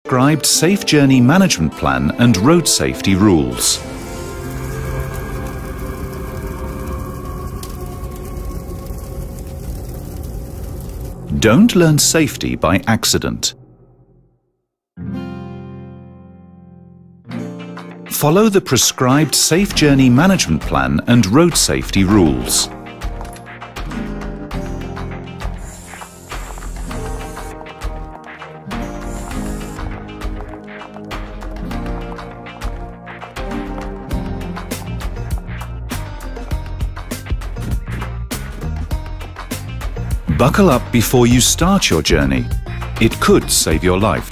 Prescribed safe journey management plan and road safety rules. Don't learn safety by accident. Follow the prescribed safe journey management plan and road safety rules. Buckle up before you start your journey. It could save your life.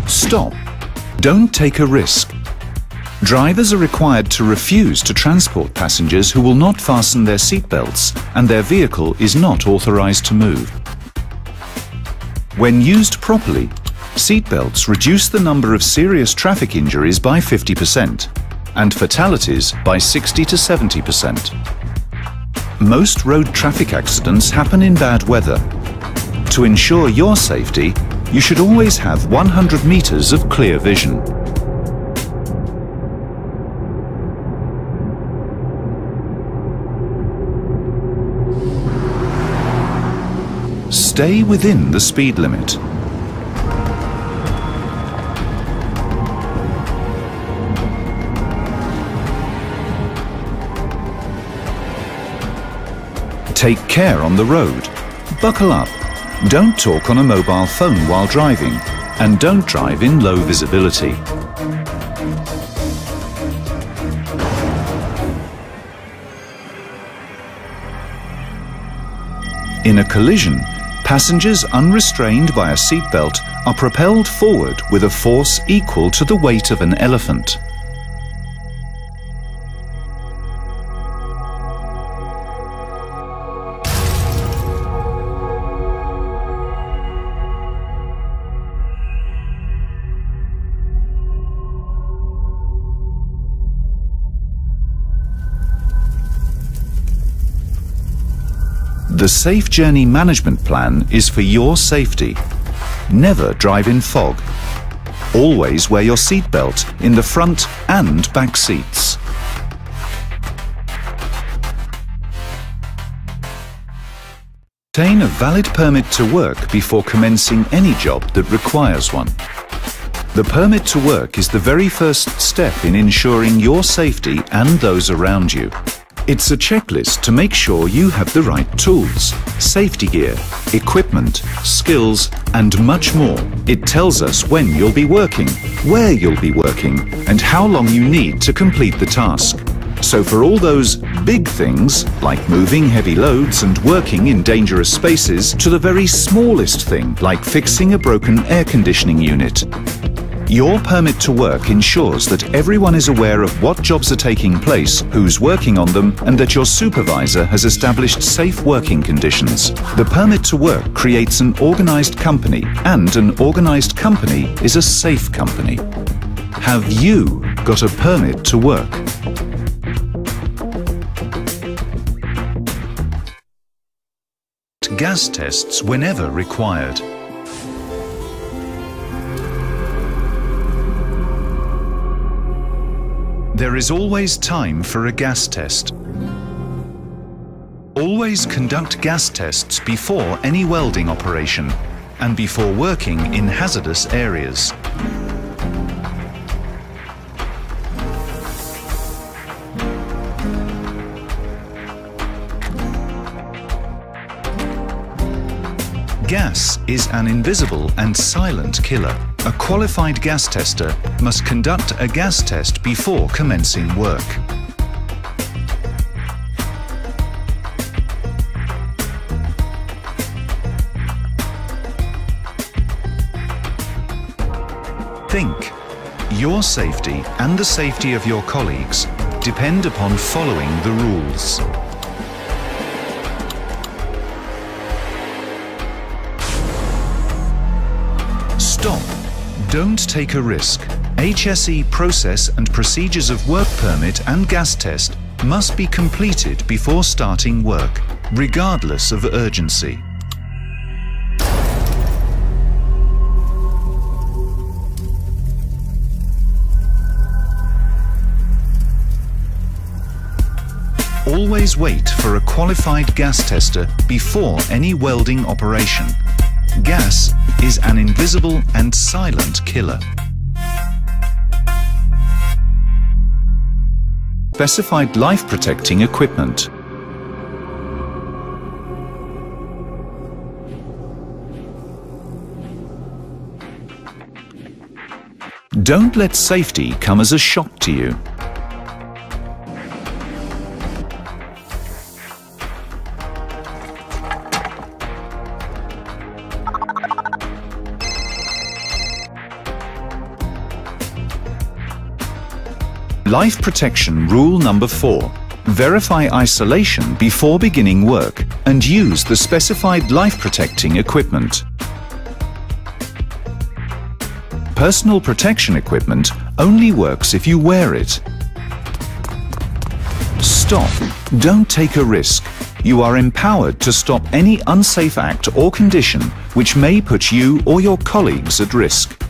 Stop. Don't take a risk. Drivers are required to refuse to transport passengers who will not fasten their seatbelts and their vehicle is not authorized to move. When used properly, seatbelts reduce the number of serious traffic injuries by 50%. And fatalities by 60 to 70%. Most road traffic accidents happen in bad weather. To ensure your safety, you should always have 100 meters of clear vision. Stay within the speed limit. Take care on the road. Buckle up. Don't talk on a mobile phone while driving. And don't drive in low visibility. In a collision, passengers unrestrained by a seatbelt are propelled forward with a force equal to the weight of an elephant. The Safe Journey Management Plan is for your safety. Never drive in fog. Always wear your seatbelt in the front and back seats. Obtain a valid permit to work before commencing any job that requires one. The permit to work is the very first step in ensuring your safety and those around you. It's a checklist to make sure you have the right tools, safety gear, equipment, skills, and much more. It tells us when you'll be working, where you'll be working, and how long you need to complete the task. So for all those big things, like moving heavy loads and working in dangerous spaces, to the very smallest thing, like fixing a broken air conditioning unit, your permit to work ensures that everyone is aware of what jobs are taking place, who's working on them, and that your supervisor has established safe working conditions. The permit to work creates an organized company, and an organized company is a safe company. Have you got a permit to work? Gas tests whenever required. There is always time for a gas test. Always conduct gas tests before any welding operation and before working in hazardous areas. Gas is an invisible and silent killer. A qualified gas tester must conduct a gas test before commencing work. Think. Your safety and the safety of your colleagues depend upon following the rules. Stop. Don't take a risk. HSE process and procedures of work permit and gas test must be completed before starting work. regardless of urgency. Always wait for a qualified gas tester before any welding operation. Gas is an invisible and silent killer. Specified life-protecting equipment. Don't let safety come as a shock to you. Life protection rule number 4. Verify isolation before beginning work and use the specified life-protecting equipment. Personal protection equipment only works if you wear it. Stop. Don't take a risk. You are empowered to stop any unsafe act or condition which may put you or your colleagues at risk.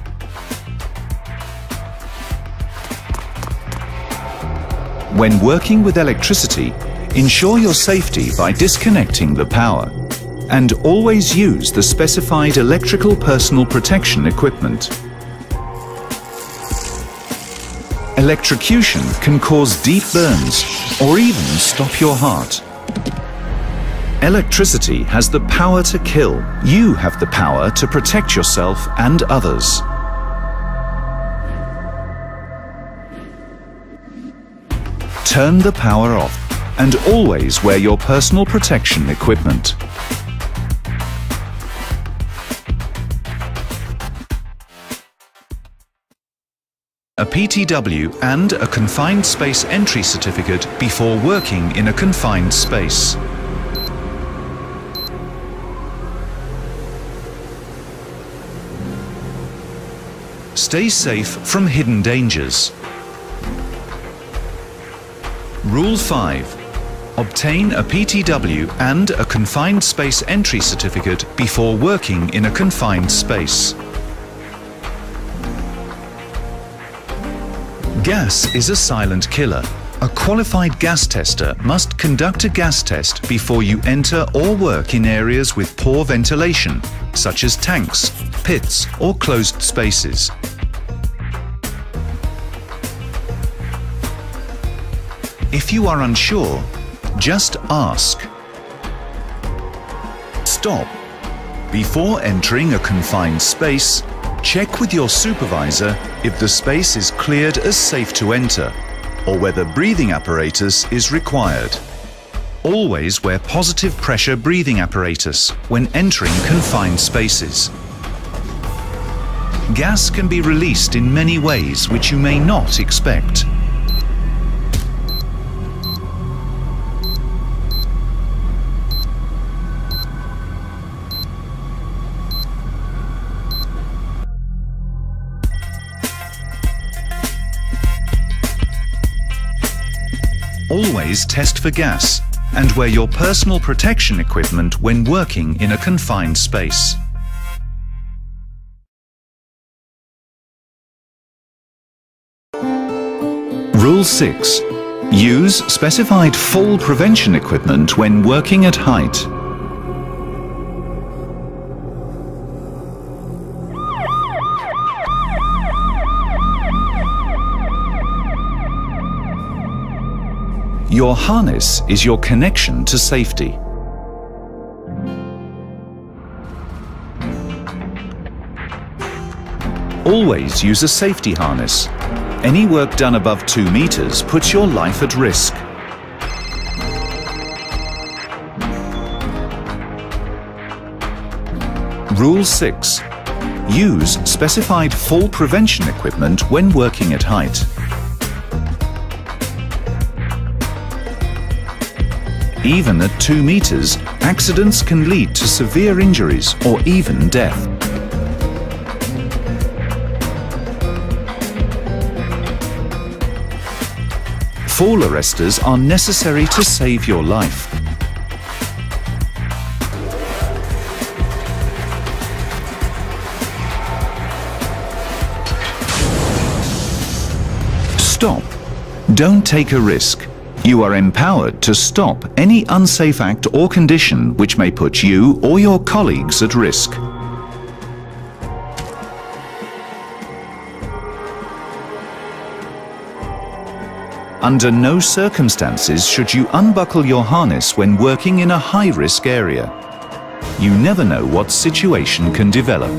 When working with electricity, ensure your safety by disconnecting the power, and always use the specified electrical personal protection equipment. Electrocution can cause deep burns or even stop your heart. Electricity has the power to kill. You have the power to protect yourself and others. Turn the power off and always wear your personal protection equipment. A PTW and a confined space entry certificate before working in a confined space. Stay safe from hidden dangers. Rule 5. Obtain a PTW and a confined space entry certificate before working in a confined space. Gas is a silent killer. A qualified gas tester must conduct a gas test before you enter or work in areas with poor ventilation, such as tanks, pits, or closed spaces. If you are unsure, just ask. Stop. Before entering a confined space, check with your supervisor if the space is cleared as safe to enter, or whether breathing apparatus is required. Always wear positive pressure breathing apparatus when entering confined spaces. Gas can be released in many ways which you may not expect. Always test for gas and wear your personal protection equipment when working in a confined space. Rule 6. Use specified fall prevention equipment when working at height. Your harness is your connection to safety. Always use a safety harness. Any work done above 2 meters puts your life at risk. Rule 6. Use specified fall prevention equipment when working at height. Even at 2 meters, accidents can lead to severe injuries or even death. Fall arresters are necessary to save your life. Stop. Don't take a risk. You are empowered to stop any unsafe act or condition which may put you or your colleagues at risk. Under no circumstances should you unbuckle your harness when working in a high-risk area. You never know what situation can develop.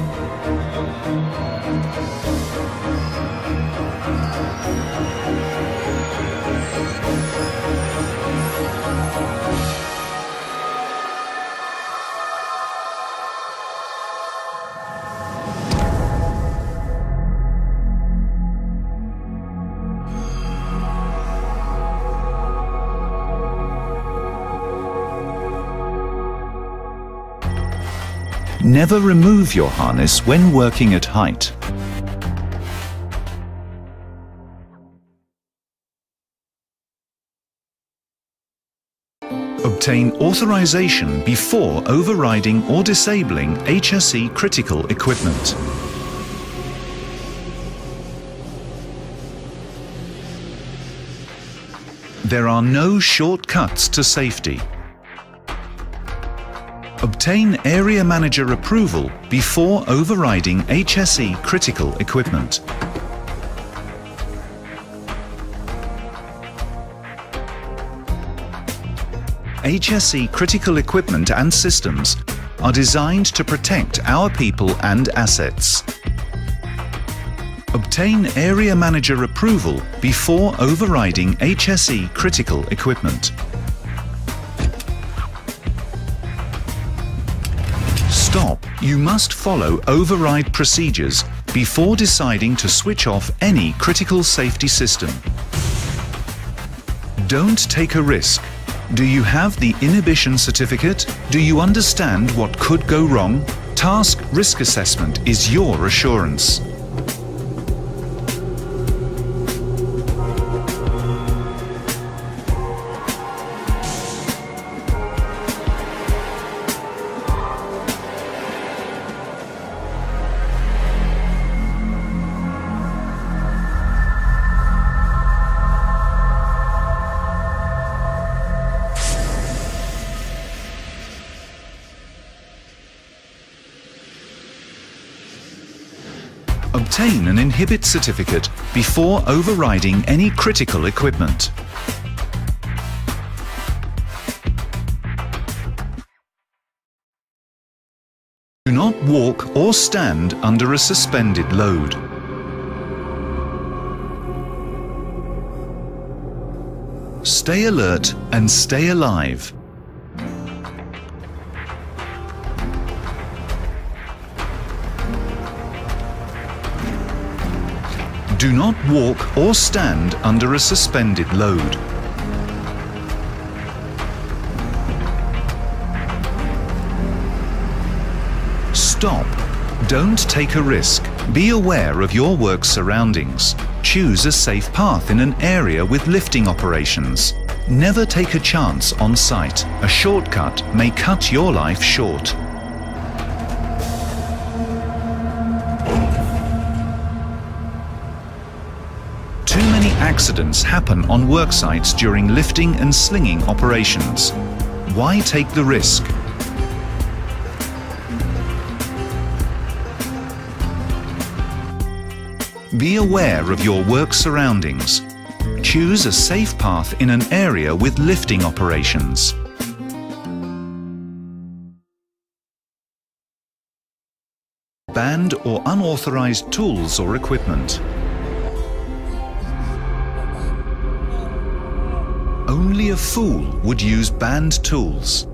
Never remove your harness when working at height. Obtain authorization before overriding or disabling HSE critical equipment. There are no shortcuts to safety. Obtain Area Manager approval before overriding HSE critical equipment. HSE critical equipment and systems are designed to protect our people and assets. Obtain Area Manager approval before overriding HSE critical equipment. Stop. You must follow override procedures before deciding to switch off any critical safety system. Don't take a risk. Do you have the inhibition certificate? Do you understand what could go wrong? Task risk assessment is your assurance. Obtain an inhibit certificate before overriding any critical equipment. Do not walk or stand under a suspended load. Stay alert and stay alive. Do not walk or stand under a suspended load. Stop. Don't take a risk. Be aware of your work surroundings. Choose a safe path in an area with lifting operations. Never take a chance on site. A shortcut may cut your life short. Too many accidents happen on work sites during lifting and slinging operations. Why take the risk? Be aware of your work surroundings. Choose a safe path in an area with lifting operations. Banned or unauthorized tools or equipment. Only a fool would use banned tools.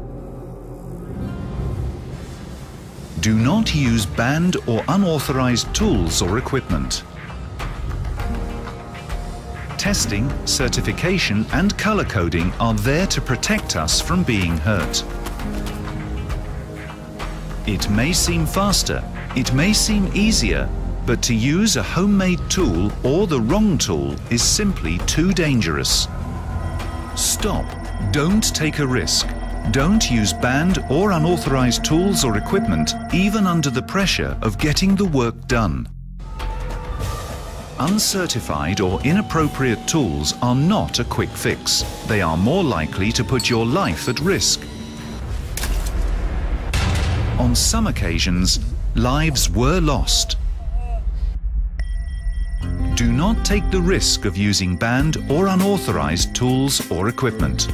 Do not use banned or unauthorized tools or equipment. Testing, certification and color coding are there to protect us from being hurt. It may seem faster, it may seem easier, but to use a homemade tool or the wrong tool is simply too dangerous. Stop. Don't take a risk. Don't use banned or unauthorized tools or equipment, even under the pressure of getting the work done. Uncertified or inappropriate tools are not a quick fix. They are more likely to put your life at risk. On some occasions, lives were lost. Do not take the risk of using banned or unauthorized tools or equipment.